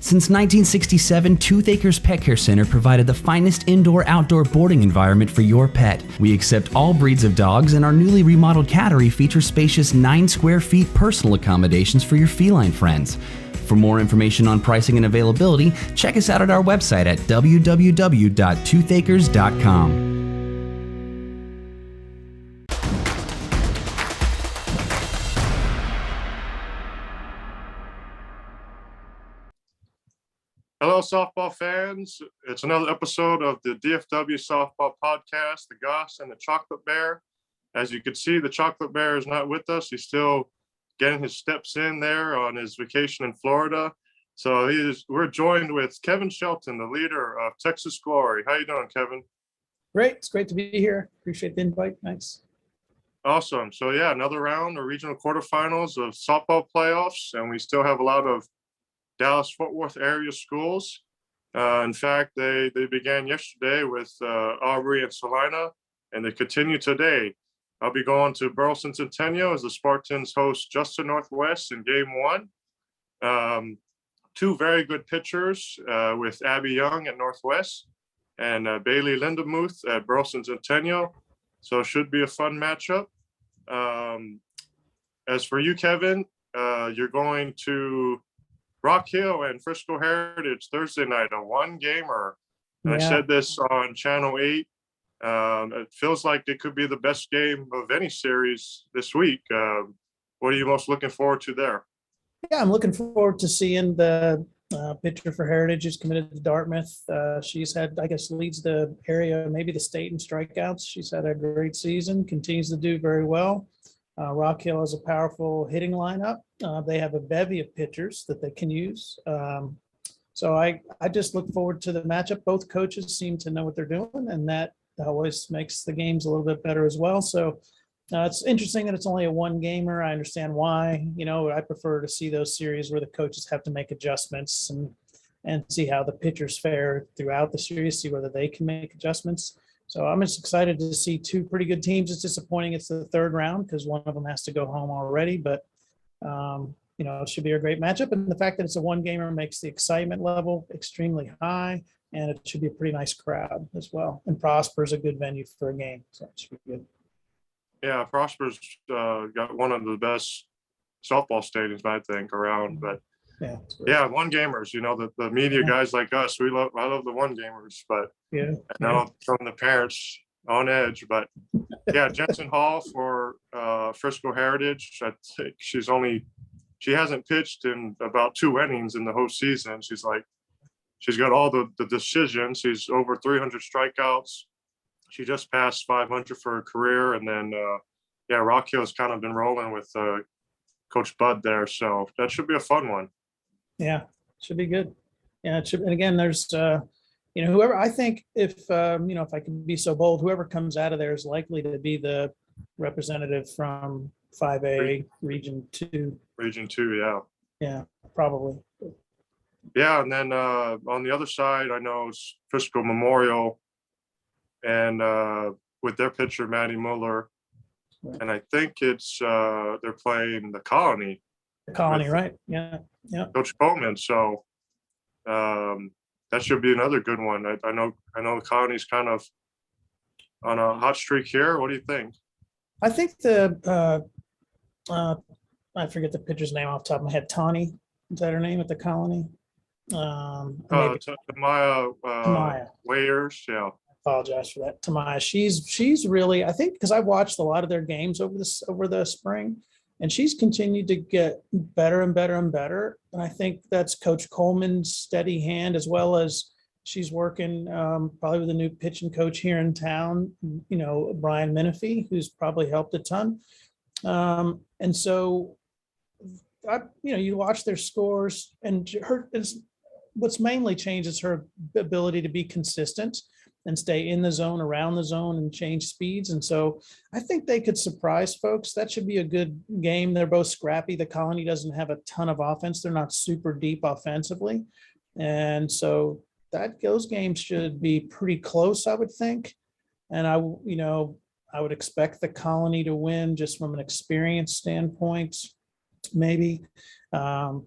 Since 1967, Tooth Acres Pet Care Center provided the finest indoor-outdoor boarding environment for your pet. We accept all breeds of dogs, and our newly remodeled cattery features spacious 9 square feet personal accommodations for your feline friends. For more information on pricing and availability, check us out at our website at www.toothacres.com. Hello, softball fans. It's another episode of the DFW softball podcast, the Gosset and the Chocolate Bear. As you can see, the Chocolate Bear is not with us. He's still getting his steps in there on his vacation in Florida. So we're joined with Kevin Shelton, the leader of Texas Glory. How you doing, Kevin? Great. It's great to be here. Appreciate the invite. Thanks. Awesome. So yeah, another round of regional quarterfinals of softball playoffs, and we still have a lot of Dallas-Fort Worth area schools. In fact, they began yesterday with Aubrey and Salina, and they continue today. I'll be going to Burleson Centennial as the Spartans host Justin Northwest in game 1. 2 very good pitchers with Abby Young at Northwest and Bailey Lindemuth at Burleson Centennial. So it should be a fun matchup. As for you, Kevin, you're going to Rock Hill and Frisco Heritage Thursday night, a 1-gamer. And I said this on Channel 8. It feels like it could be the best game of any series this week. What are you most looking forward to there? Yeah, I'm looking forward to seeing the pitcher for Heritage who's committed to Dartmouth. She's had, I guess, leads the area, maybe the state in strikeouts. She's had a great season, continues to do very well. Rock Hill has a powerful hitting lineup. They have a bevy of pitchers that they can use. So I just look forward to the matchup. Both coaches seem to know what they're doing, and that always makes the games a little bit better as well. So it's interesting that it's only a 1-gamer. I understand why. I prefer to see those series where the coaches have to make adjustments and see how the pitchers fare throughout the series, see whether they can make adjustments. So I'm just excited to see 2 pretty good teams. It's disappointing it's the 3rd round because one of them has to go home already, but it should be a great matchup. And the fact that it's a 1-gamer makes the excitement level extremely high, and it should be a pretty nice crowd as well. And Prosper's a good venue for a game, so it should be good. Yeah, Prosper's got one of the best softball stadiums, I think, around. But yeah, 1-gamers. The media guys like us, I love the 1-gamers. But I know some of the parents on edge. But yeah, Jensen Hall for Frisco Heritage. I think she hasn't pitched in about 2 innings in the whole season. She's got all the decisions. She's over 300 strikeouts. She just passed 500 for her career. And then, Rock Hill's kind of been rolling with Coach Bud there. So that should be a fun one. Yeah, should be good. Yeah, it should. And again, there's, whoever, I think if I can be so bold, whoever comes out of there is likely to be the representative from 5A Region 2. Region 2, yeah. Yeah, probably. Yeah, and then on the other side, I know it's Frisco Memorial, and with their pitcher Maddie Mueller, and I think it's they're playing the Colony. The Colony, right? Yeah. Coach Coleman. So that should be another good one. I know the Colony's kind of on a hot streak here. What do you think? I think I forget the pitcher's name off the top of my head. Tawny, is that her name at the Colony? Tamaya Wayers. Yeah. Apologize for that. Tamaya. She's really, I think, because I watched a lot of their games over the spring, and she's continued to get better and better and better. And I think that's Coach Coleman's steady hand, as well as she's working probably with a new pitching coach here in town, Brian Menifee, who's probably helped a ton. And so, you watch their scores, and what's mainly changed is her ability to be consistent and stay in the zone, around the zone, and change speeds. And so I think they could surprise folks. That should be a good game. They're both scrappy. The Colony doesn't have a ton of offense. They're not super deep offensively. And so those games should be pretty close, I would think. And I would expect the Colony to win just from an experience standpoint, maybe. But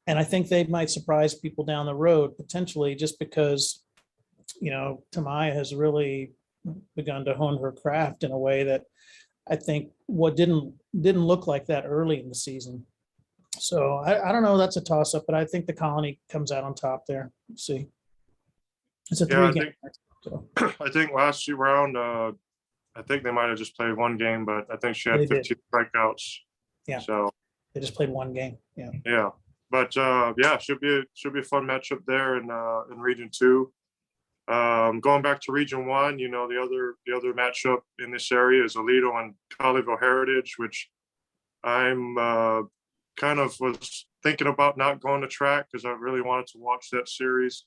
And I think they might surprise people down the road potentially, just because, Tamaya has really begun to hone her craft in a way that I think what didn't look like that early in the season. So I don't know. That's a toss up, but I think the Colony comes out on top there. We'll see. It's a Yeah, 3-game. I think last round, I think they might have just played one game, but I think she had They did. 15 strikeouts. Yeah. So They just played one game. Yeah. yeah, but yeah, should be a fun matchup there in Region 2. Going back to Region 1, the other matchup in this area is Aledo and Colleyville Heritage, which I'm kind of was thinking about not going to track because I really wanted to watch that series.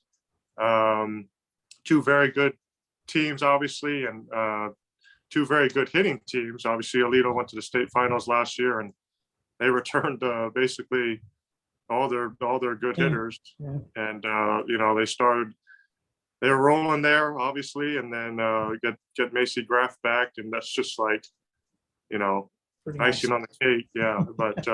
Two very good teams, obviously, and two very good hitting teams. Obviously, Aledo went to the state finals last year, and they returned basically all their good hitters. Yeah. And they were rolling there, obviously, and then get Macy Graff back, and that's just like, Pretty icing nice. on the cake. Yeah, but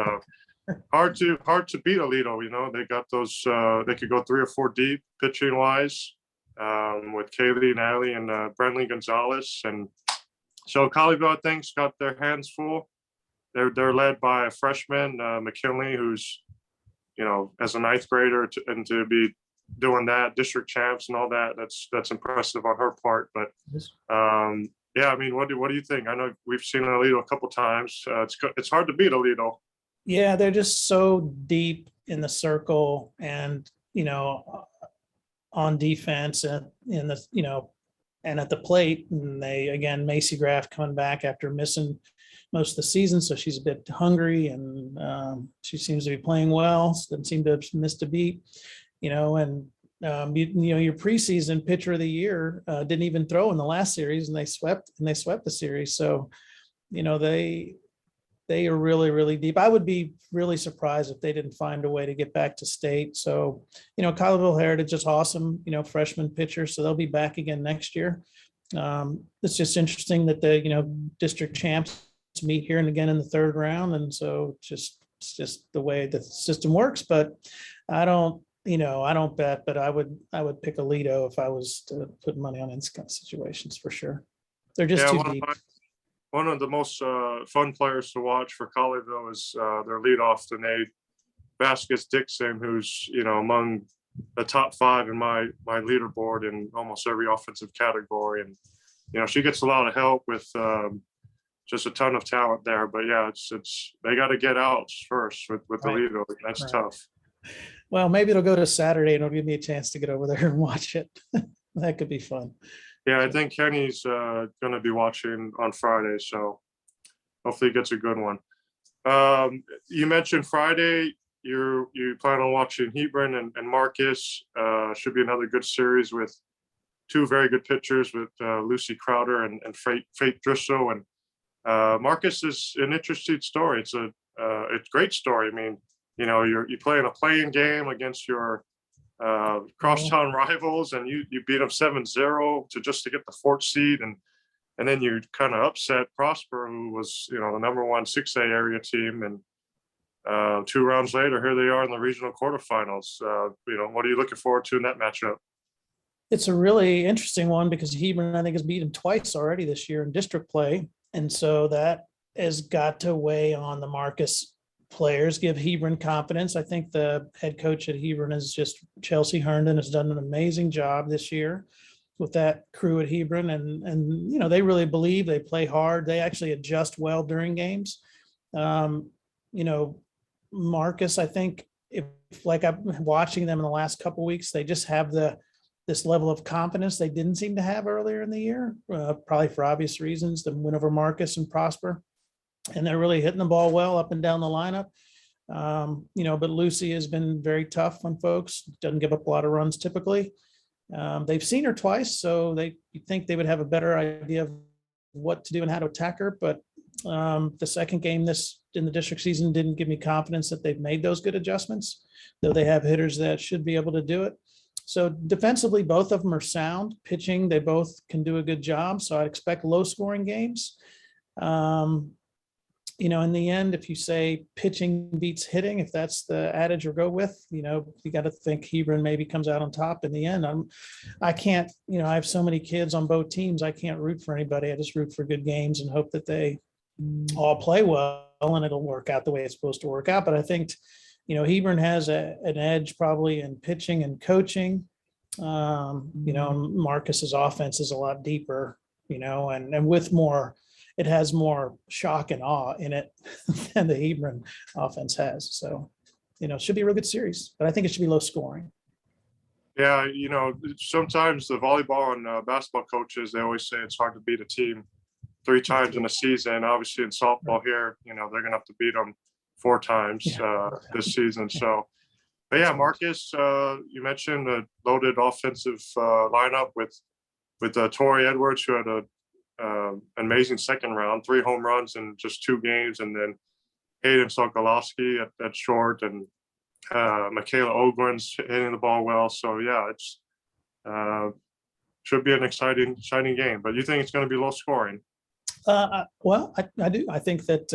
hard to beat Aledo. They got those. They could go 3 or 4 deep pitching wise, with Kaylee, Natalie, and Brentley Gonzalez, and so Colleyville, I think's got their hands full. They're led by a freshman, McKinley, who's as a 9th grader, and to be doing that, district champs and all that, that's impressive on her part. But yeah, I mean, what do you think? I know we've seen Aledo a couple times. It's hard to beat Aledo. Yeah, they're just so deep in the circle, and on defense, and in the and at the plate. And they, again, Macy Graff coming back after missing most of the season, so she's a bit hungry, and she seems to be playing well. Doesn't seem to have missed a beat, and your preseason pitcher of the year didn't even throw in the last series, and they swept the series. So they are really, really deep. I would be really surprised if they didn't find a way to get back to state. So, Colleyville Heritage is awesome, freshman pitcher, so they'll be back again next year. It's just interesting that the, district champs meet here and again in the 3rd round. And so it's just the way the system works, but I don't bet, but I would pick Aledo if I was to put money on these kind of situations for sure. They're just too deep. One of the most fun players to watch for Colleyville is their leadoff, Danae Vasquez-Dixon, who's among the top 5 in my leaderboard in almost every offensive category, and she gets a lot of help with just a ton of talent there. But yeah, it's they got to get outs first with the Aledo. That's Right. tough. Well, maybe it'll go to Saturday and it'll give me a chance to get over there and watch it. That could be fun. Yeah, I think Kenny's going to be watching on Friday, so hopefully he gets a good one. You mentioned Friday. You plan on watching Hebron and Marcus. Should be another good series with 2 very good pitchers, with Lucy Crowder and Faith Driscoll. And Marcus is an interesting story. It's a great story. I mean, you're playing a playing game against your crosstown rivals, and you beat them 7-0 to get the 4th seed, and then you kind of upset Prosper, who was the #1 6A area team, and 2 rounds later, here they are in the regional quarterfinals. What are you looking forward to in that matchup? It's a really interesting one because Hebron, I think, has beaten twice already this year in district play. And so that has got to weigh on the Marcus players, give Hebron confidence. I think the head coach at Hebron is just Chelsea Herndon, has done an amazing job this year with that crew at Hebron. And they really believe, they play hard. They actually adjust well during games. Marcus, I think, if like I'm watching them in the last couple of weeks, they just have this level of confidence they didn't seem to have earlier in the year, probably for obvious reasons, the win over Marcus and Prosper. And they're really hitting the ball well up and down the lineup. But Lucy has been very tough on folks, doesn't give up a lot of runs typically. They've seen her twice, so you think they would have a better idea of what to do and how to attack her. But the second game in the district season didn't give me confidence that they've made those good adjustments, though they have hitters that should be able to do it. So defensively, both of them are sound. Pitching, they both can do a good job. So I'd expect low scoring games. in the end, if you say pitching beats hitting, if that's the adage or go with, you got to think Hebron maybe comes out on top in the end. I can't, I have so many kids on both teams. I can't root for anybody. I just root for good games and hope that they all play well and it'll work out the way it's supposed to work out. But I think, Hebron has an edge probably in pitching and coaching. Marcus's offense is a lot deeper, and with more, it has more shock and awe in it than the Hebron offense has. So, it should be a real good series, but I think it should be low scoring. Yeah, sometimes the volleyball and basketball coaches, they always say it's hard to beat a team 3 times in a season. Obviously in softball here, they're going to have to beat them 4 times this season. So, but yeah, Marcus, you mentioned a loaded offensive lineup with Tori Edwards, who had an amazing second round, 3 home runs in just 2 games, and then Hayden Sokolowski at short, and Michaela Ogren's hitting the ball well. So yeah, it's should be an exciting game. But you think it's going to be low scoring? Well, I do. I think that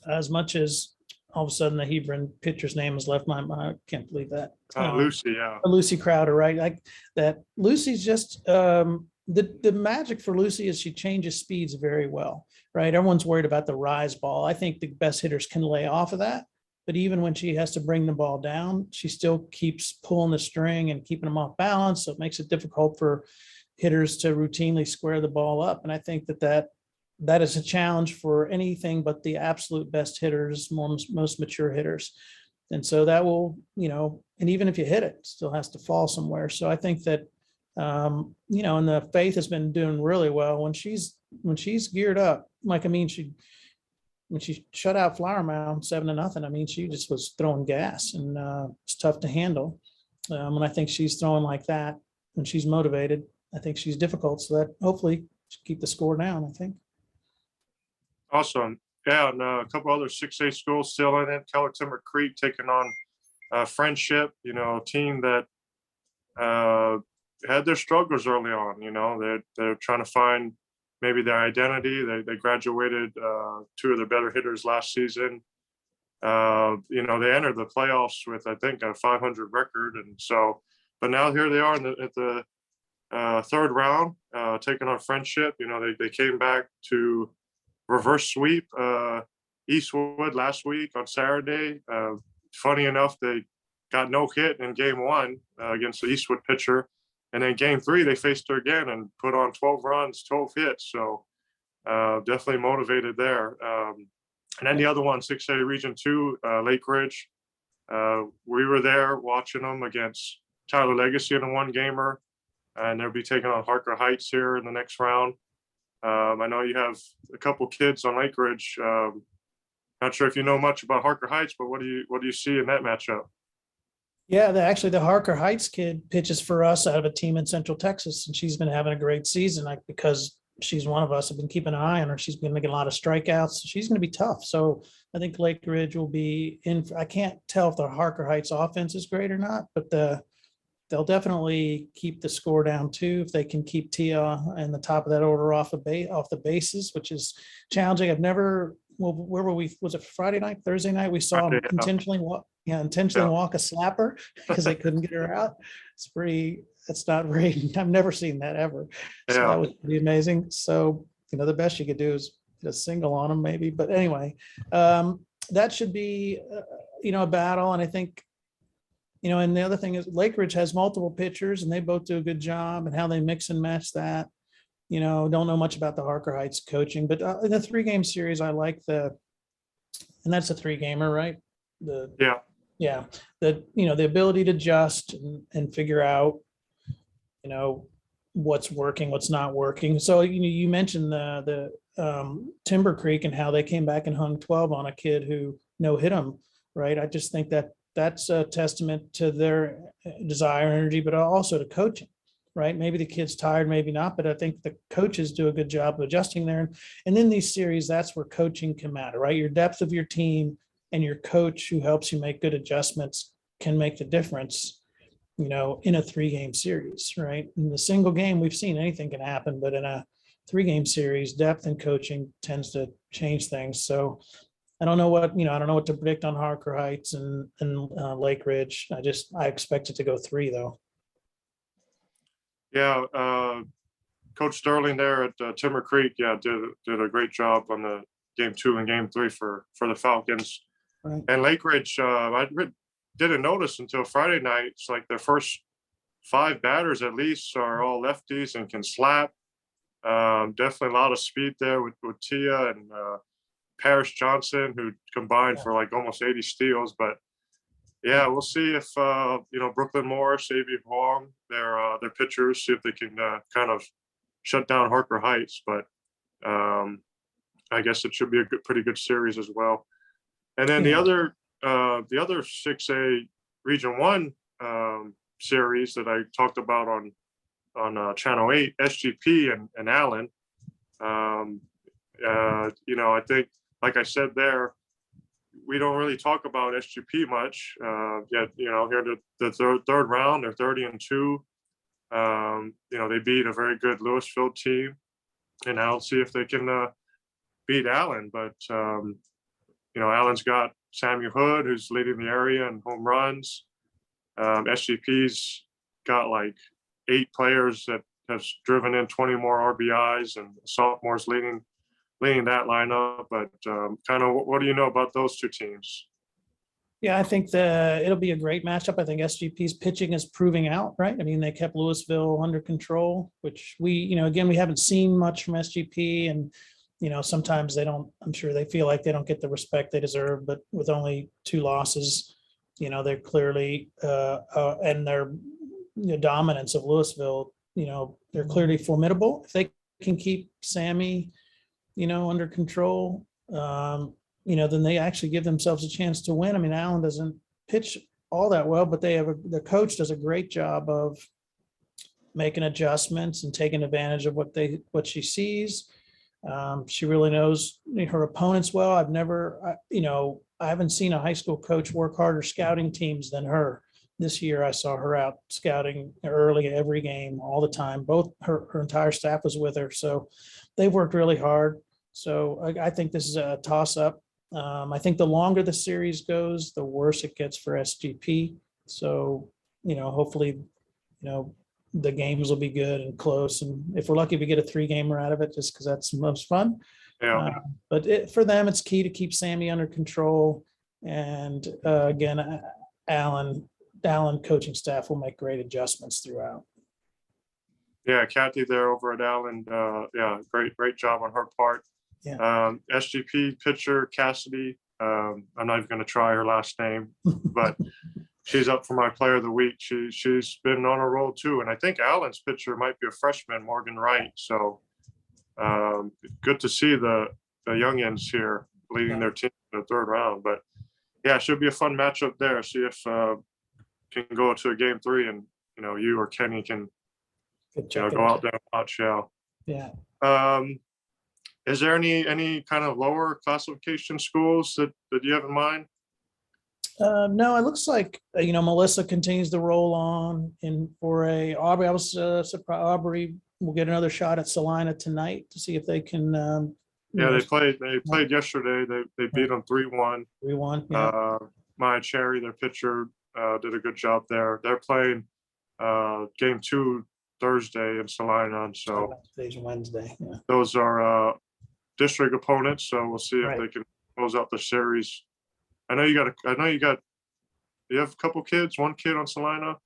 as much as all of a sudden the Hebron pitcher's name has left my mind, I can't believe that. Lucy, yeah. Lucy Crowder, right? Like that. Lucy's just the magic for Lucy is she changes speeds very well, right? Everyone's worried about the rise ball. I think the best hitters can lay off of that. But even when she has to bring the ball down, she still keeps pulling the string and keeping them off balance. So it makes it difficult for hitters to routinely square the ball up. And I think that is a challenge for anything but the absolute best hitters, most mature hitters. And so that will, and even if you hit it, still has to fall somewhere. So I think that, and the Faith has been doing really well when she's geared up. Like, when she shut out Flower Mound 7-0, she just was throwing gas, and it's tough to handle. And I think she's throwing like that when she's motivated. I think she's difficult, so that hopefully should keep the score down, I think. Awesome. Yeah, and a couple other 6A schools still in it. Keller Timber Creek taking on Friendship, a team that had their struggles early on. They're trying to find maybe their identity. They graduated 2 of their better hitters last season. They entered the playoffs with, I think, a 500 record. And so, but now here they are at the 3rd round, taking on Friendship. They came back to reverse sweep Eastwood last week on Saturday. Funny enough, they got no hit in game 1 against the Eastwood pitcher. And then game 3, they faced her again and put on 12 runs, 12 hits. So definitely motivated there. And then the other one, 6A Region 2, Lake Ridge. We were there watching them against Tyler Legacy in a 1-gamer. And they'll be taking on Harker Heights here in the next round. I know you have a couple kids on Lake Ridge. Not sure if you know much about Harker Heights, but what do you see in that matchup? Yeah, the Harker Heights kid pitches for us out of a team in Central Texas, and she's been having a great season. Because she's one of us, I've been keeping an eye on her. She's been making a lot of strikeouts. She's going to be tough. So I think Lake Ridge will be in. I can't tell if the Harker Heights offense is great or not, but they'll definitely keep the score down too if they can keep Tia in the top of that order off the bases, which is challenging. Where were we? Was it Friday night, Thursday night? We saw them intentionally walk a slapper because they couldn't get her out. That's not very, I've never seen that ever. So that was pretty amazing. So, the best you could do is get a single on them maybe. But anyway, that should be, a battle. And I think, and the other thing is Lake Ridge has multiple pitchers and they both do a good job, and how they mix and match that. Don't know much about the Harker Heights coaching, but in the 3-game series, I like and that's a 3-gamer, right? The ability to adjust and figure out, what's working, what's not working. So, you mentioned the Timber Creek and how they came back and hung 12 on a kid who hit him, right? I just think that's a testament to their desire, energy, but also to coaching, right? Maybe the kid's tired, maybe not, but I think the coaches do a good job of adjusting there. And in these series, that's where coaching can matter, right? Your depth of your team and your coach who helps you make good adjustments can make the difference, in a 3-game series, right? In the single game, we've seen anything can happen, but in a 3-game series, depth and coaching tends to change things. So I don't know what, I don't know what to predict on Harker Heights and Lake Ridge. I expect it to go 3 though. Yeah, Coach Sterling there at Timber Creek, did a great job on the game 2 and game 3 for the Falcons. Right. And Lake Ridge, I didn't notice until Friday night. It's like their first 5 batters at least are all lefties and can slap. Definitely a lot of speed there with Tia and Parrish Johnson, who combined for like almost 80 steals. But yeah, we'll see if Brooklyn Morris, A.B. Huang, their pitchers, see if they can kind of shut down Harker Heights. But I guess it should be a pretty good series as well. And then the other 6A Region 1 series that I talked about on Channel 8, SGP and Allen. I think, like I said there, we don't really talk about SGP much yet. Here in the third round, they're 30-2. They beat a very good Louisville team, and I'll see if they can beat Allen. But Allen's got Samuel Hood, who's leading the area in home runs. SGP's got like 8 players that has driven in 20 more RBIs, and sophomores leading that lineup. But kind of what do you know about those 2 teams? Yeah, I think it'll be a great matchup. I think SGP's pitching is proving out, right? I mean, they kept Louisville under control, which we haven't seen much from SGP, and sometimes they don't. I'm sure they feel like they don't get the respect they deserve. But with only 2 losses, they're clearly and their dominance of Louisville, they're clearly formidable. If they can keep Sammy, under control, then they actually give themselves a chance to win. I mean, Allen doesn't pitch all that well, but the coach does a great job of making adjustments and taking advantage of what she sees. She really knows her opponents well. I haven't seen a high school coach work harder scouting teams than her. This year, I saw her out scouting early every game, all the time. Both her entire staff was with her, so they've worked really hard. So I think this is a toss-up. I think the longer the series goes, the worse it gets for SGP. So hopefully, the games will be good and close. And if we're lucky, we get a 3-gamer out of it, just because that's the most fun. Yeah. But for them, it's key to keep Sammy under control. And again, Allen coaching staff will make great adjustments throughout. Yeah, Kathy there over at Allen. Great job on her part. Yeah. SGP pitcher Cassidy. I'm not even going to try her last name, but she's up for my player of the week. She's been on a roll too, and I think Allen's pitcher might be a freshman, Morgan Wright. So good to see the youngins here leading their team in the 3rd round. But yeah, it should be a fun matchup there. See if can go to a game 3, and you or Kenny can go out there and watch. Yeah. Is there any kind of lower classification schools that you have in mind? No, it looks like Melissa continues to roll on in 4A. Aubrey, I was surprised Aubrey will get another shot at Salina tonight to see if they can. They played yesterday. They beat them 3-1. 3-1. Yeah. Maya Cherry, their pitcher, did a good job there. They're playing game 2 Thursday in Salina, and so today's Wednesday. Yeah. Those are district opponents. So we'll see if Right. they can close out the series. I know you have a couple kids, 1 kid on Salina.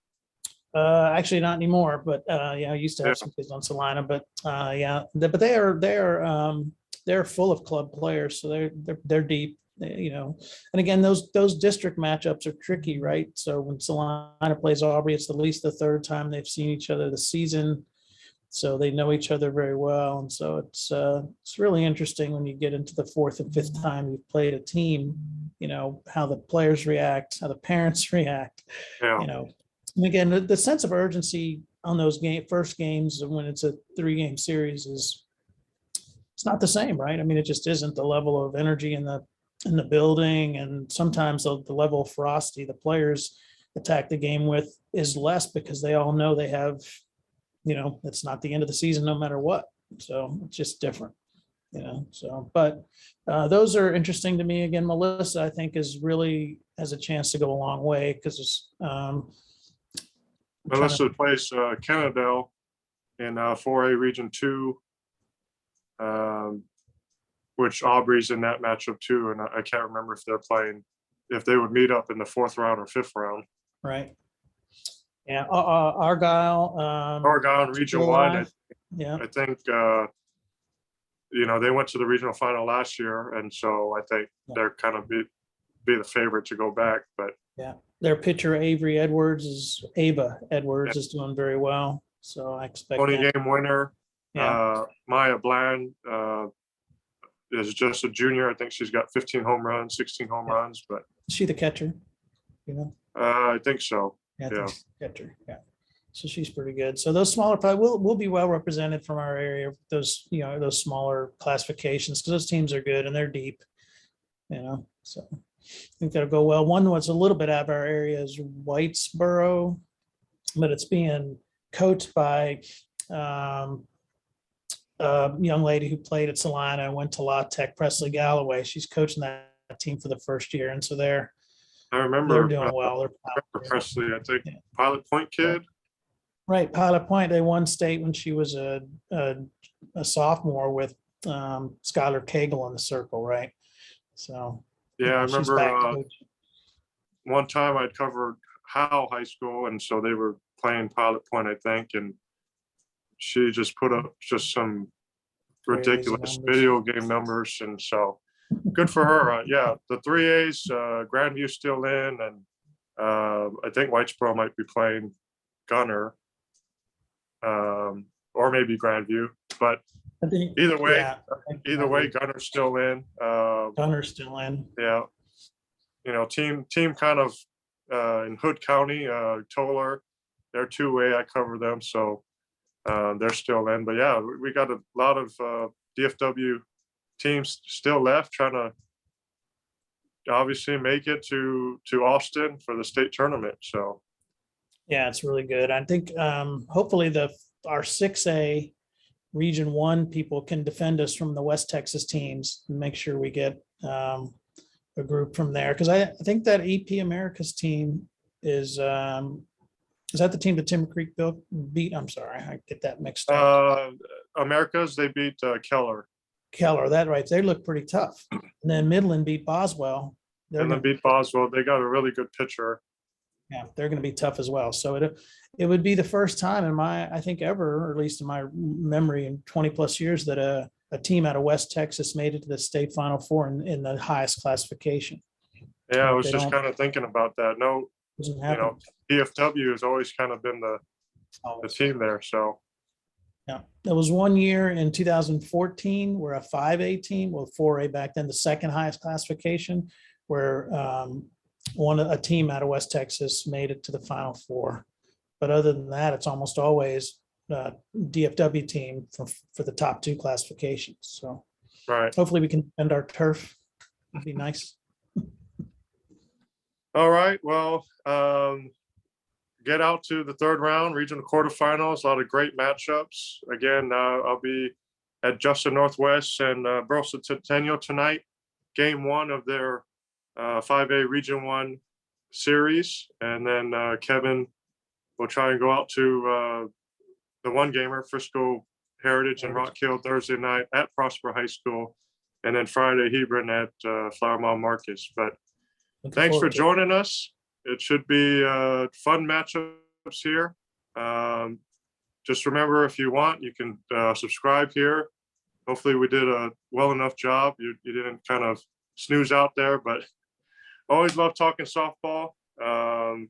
Actually not anymore, but I used to have some kids on Salina, but but they're full of club players, so they're deep, and again, those district matchups are tricky, right? So when Salina plays Aubrey, it's at least the 3rd time they've seen each other this season, so they know each other very well, and so it's really interesting when you get into the 4th and 5th time you've played a team, how the players react, how the parents react. And again, the sense of urgency on those first games when it's a 3-game series it's not the same, right? I mean, it just isn't. The level of energy in the building, and sometimes the level of ferocity the players attack the game with is less, because they all know they have, it's not the end of the season no matter what. So it's just different, so, but those are interesting to me. Again, Melissa, I think has a chance to go a long way because it's, Melissa plays Kennedale in 4A Region 2, which Aubrey's in that matchup too. And I can't remember if they would meet up in the 4th round or 5th round. right. Yeah, Argyle. Argyle in Region 1. Yeah. I think, they went to the regional final last year. And so I think they're kind of be the favorite to go back. But yeah, their pitcher, Ava Edwards is doing very well. So I expect 20-game winner. Yeah. Maya Bland is just a junior. I think she's got 15 home runs, 16 home runs. But is she the catcher? I think so. Yeah. Catcher. Yeah. So she's pretty good. So those smaller probably will be well represented from our area. Those those smaller classifications because those teams are good and they're deep. So I think that'll go well. One was a little bit out of our area is Whitesboro, but it's being coached by a young lady who played at Salina and went to La Tech, Presley Galloway. She's coaching that team for the first year, and so I remember they're doing well. They're Presley, I think Pilot Point kid. Right, Pilot Point. They won state when she was a sophomore with Skylar Cagle in the circle, right? So yeah, I she's remember one time I'd covered Howe High School, and so they were playing Pilot Point, I think, and she just put up just some ridiculous video game numbers, and so good for her. Yeah, the 3As, Grandview's still in, and I think Whitesboro might be playing Gunner, or maybe Grandview, but either way, Gunner's still in. Gunner's still in. Yeah, team kind of in Hood County, Toller, they're 2A. I cover them, so they're still in. But yeah, we got a lot of DFW teams still left trying to obviously make it to Austin for the state tournament. So yeah, it's really good. I think hopefully our 6A Region 1 people can defend us from the West Texas teams and make sure we get a group from there. Because I think that EP America's team is that the team that Tim Creek beat? I'm sorry, I get that mixed up. America's, they beat Keller. That right. They look pretty tough. And then Midland beat Boswell. They beat Boswell. They got a really good pitcher. Yeah, they're going to be tough as well. So it would be the first time I think ever, or at least in my memory in 20 plus years, that a team out of West Texas made it to the state Final Four in the highest classification. Yeah, I was just kind of thinking about that. No, DFW has always kind of been the team there. So yeah, there was one year in 2014 where a 5A team, 4A back then, the second highest classification, where a team out of West Texas made it to the Final Four. But other than that, it's almost always DFW team for the top 2 classifications. So right. Hopefully we can defend our turf. It'd be nice. All right. Well, get out to the 3rd round, regional quarterfinals. A lot of great matchups. Again, I'll be at Justin Northwest and Burleson Centennial tonight. Game 1 of their 5A Region 1 series. And then Kevin will try and go out to the one gamer, Frisco Heritage and Rock Hill Thursday night at Prosper High School. And then Friday, Hebron at Flower Mound Marcus. But thanks for joining us. It should be fun matchups here. Just remember, if you want, you can subscribe here. Hopefully we did a well enough job. You didn't kind of snooze out there, but always love talking softball,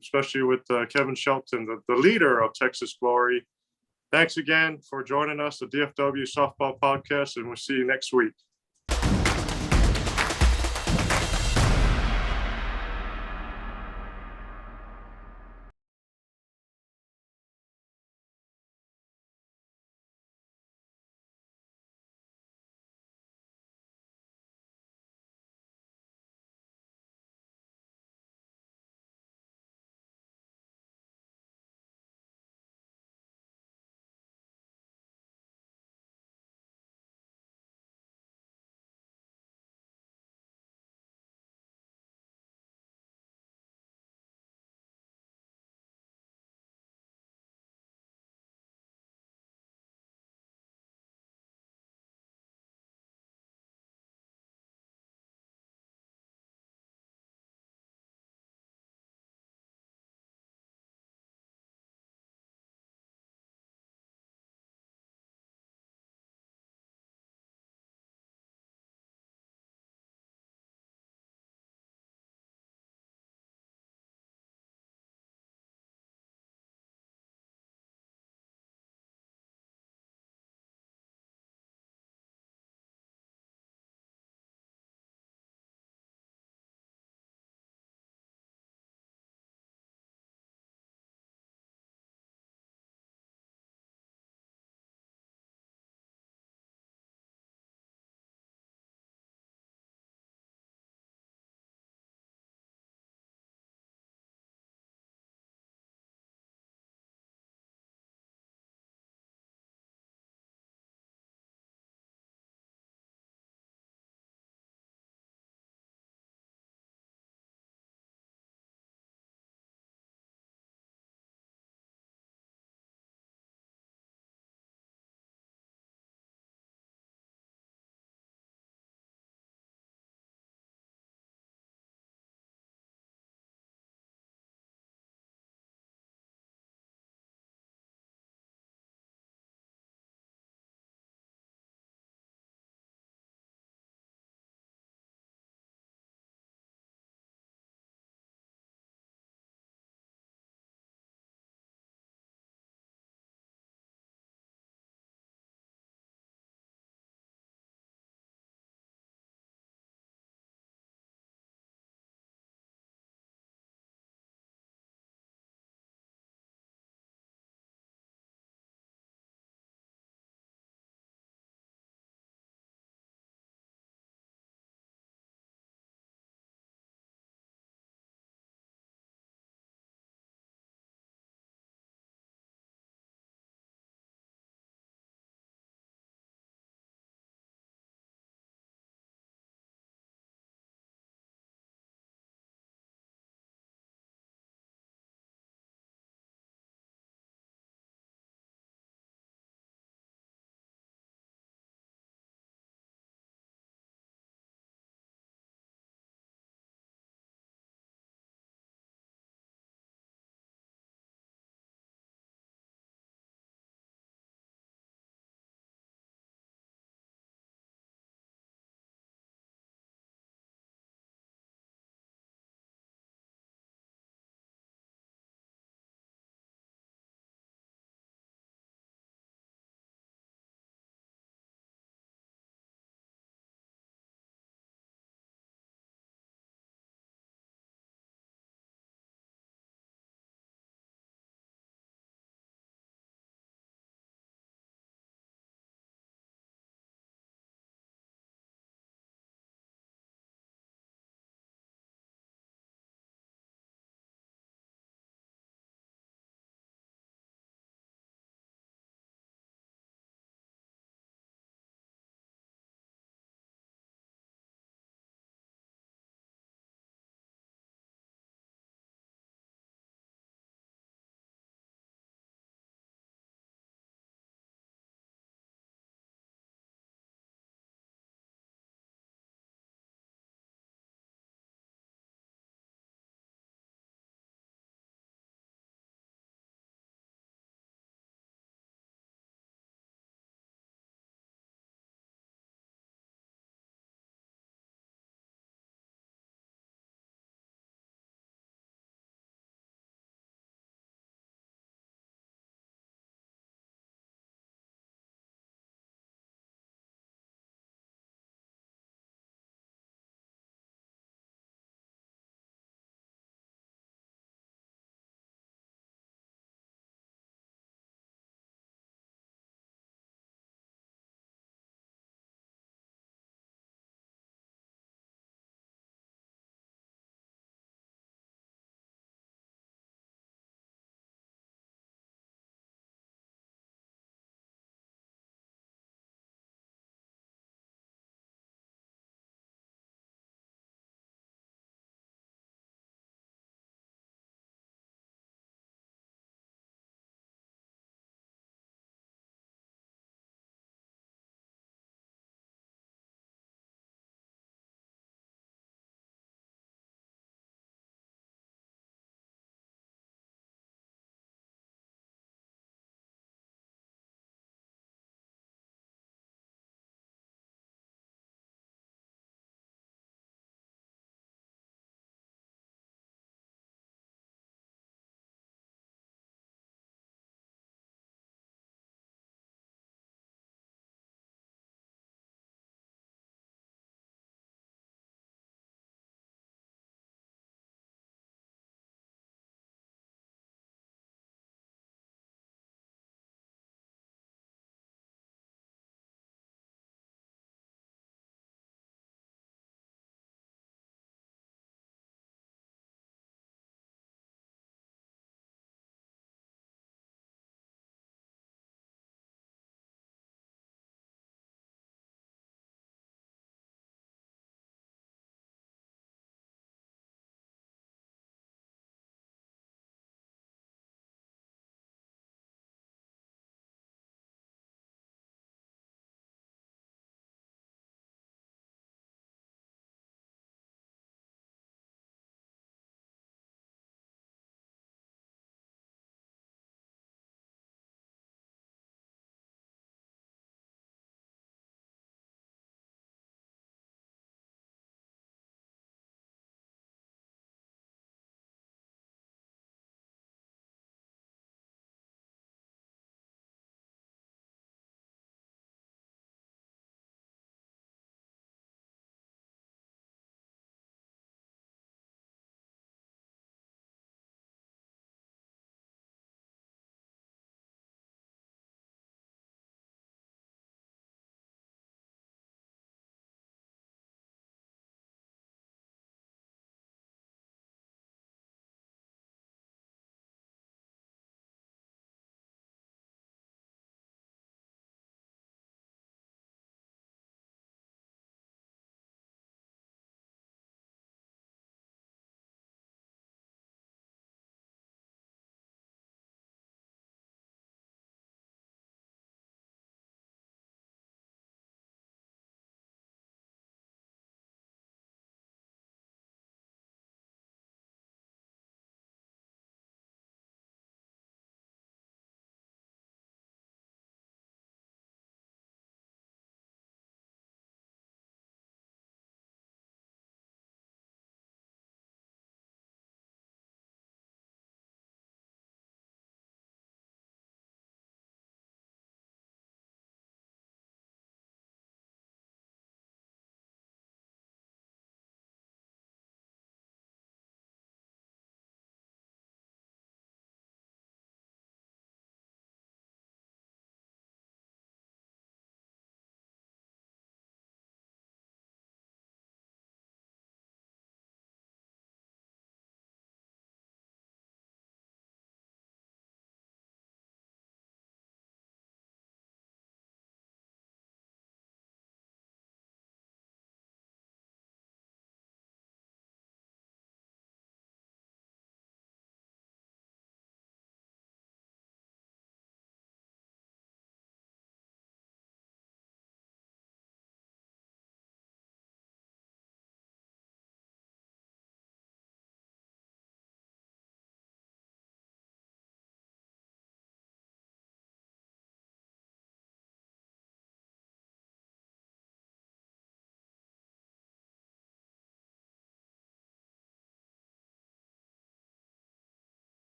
especially with Kevin Shelton, the leader of Texas Glory. Thanks again for joining us, the DFW Softball Podcast, and we'll see you next week.